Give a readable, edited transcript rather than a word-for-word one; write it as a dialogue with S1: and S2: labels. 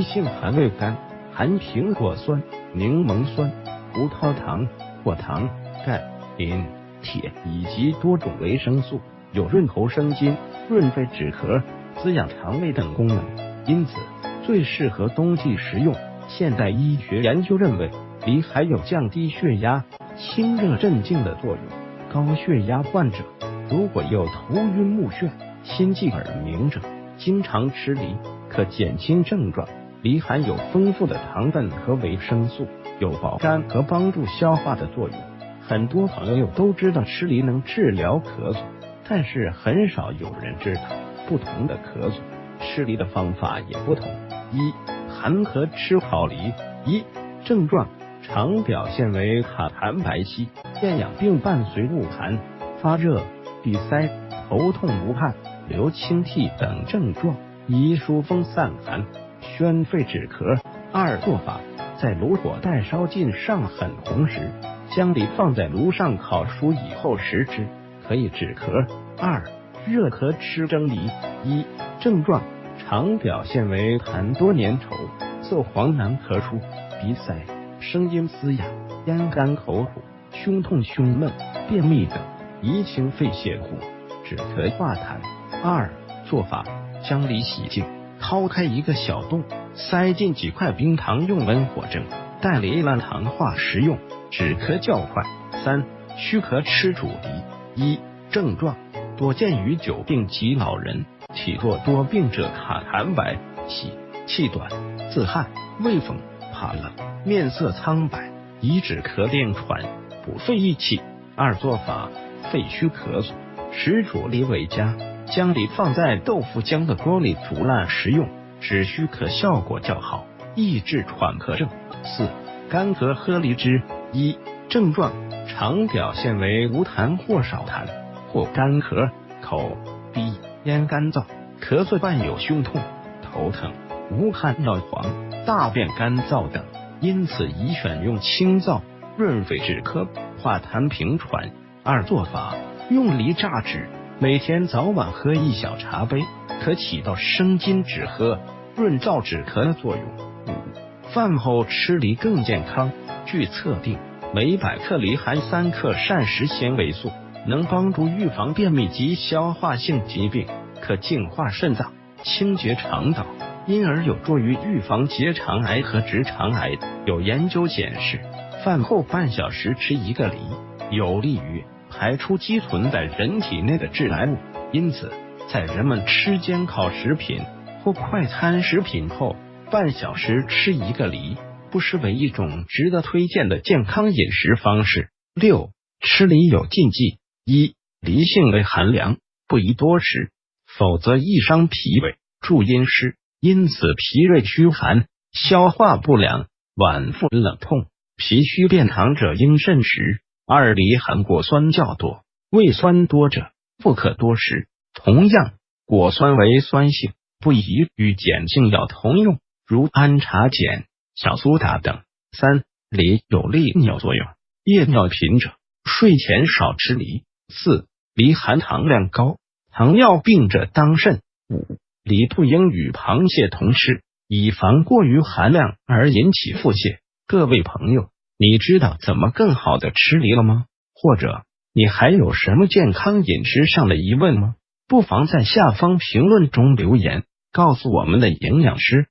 S1: 性含味甘，含苹果酸、柠檬酸、葡萄糖、果糖、钙、磷、铁以及多种维生素，有润喉生津、润肺止咳、滋养肠胃等功能，因此最适合冬季食用。现代医学研究认为，梨还有降低血压、清热镇静的作用。高血压患者如果有头晕目眩、心悸耳鸣者，经常吃梨可减轻症状。梨含有丰富的糖分和维生素，有保肝和帮助消化的作用。很多朋友都知道吃梨能治疗咳嗽，但是很少有人知道不同的咳嗽吃梨的方法也不同。一、寒咳吃好梨。一、症状常表现为卡痰白稀、厌氧并伴随恶寒、发热、闭塞、头痛无汗、流清涕等症状，宜疏风散寒、宣肺止咳。二、做法在炉火待烧尽上很红时，将梨放在炉上烤熟以后食之，可以止咳。二、热咳吃蒸梨。一、症状常表现为痰多粘稠、色黄难咳出、鼻塞、声音嘶哑、咽干口苦、胸痛胸闷、便秘等，宜清肺泻火，止咳化痰。二、做法将梨洗净，掏开一个小洞，塞进几块冰糖，用温火蒸，待梨烂糖化食用，止咳较快。三、虚咳吃煮梨。一、症状多见于久病及老人，体弱多病者卡痰白稀、气短、自汗、畏风、怕冷、面色苍白，宜止咳电喘，补肺益气。二、做法肺虚咳嗽，食煮梨为佳，将梨放在豆腐浆的锅里煮烂食用，止虚咳效果较好，抑制喘咳症。四、干咳喝梨汁。一、症状常表现为无痰或少痰，或干咳、口、鼻、咽干燥，咳嗽伴有胸痛、头疼、无汗尿黄、大便干燥等，因此宜选用清燥、润肺止咳、化痰平喘。二、做法用梨榨汁，每天早晚喝1小茶杯，可起到生津止咳、润燥止咳的作用。五、饭后吃梨更健康。据测定，每100克梨含3克膳食纤维素，能帮助预防便秘及消化性疾病，可净化肾脏、清洁肠道，因而有助于预防结肠癌和直肠癌。有研究显示，饭后半小时吃1个梨，有利于排出积存在人体内的致癌物。因此，在人们吃煎烤食品或快餐食品后，半小时吃1个梨，不失为一种值得推荐的健康饮食方式。六、吃梨有禁忌。一、梨性味寒凉，不宜多食，否则易伤脾胃，助阴湿，因此脾胃虚寒、消化不良、脘腹冷痛、脾虚便溏者应慎食。二、梨含果酸较多，胃酸多者不可多食。同样，果酸为酸性，不宜与碱性药同用，如氨茶碱、小苏打等。三、梨有利尿作用，夜尿频者睡前少吃梨。四、梨含糖量高，糖尿病者当慎。五、梨不应与螃蟹同吃，以防过于含量而引起腹泻。各位朋友，你知道怎么更好的吃梨了吗？或者你还有什么健康饮食上的疑问吗？不妨在下方评论中留言，告诉我们的营养师，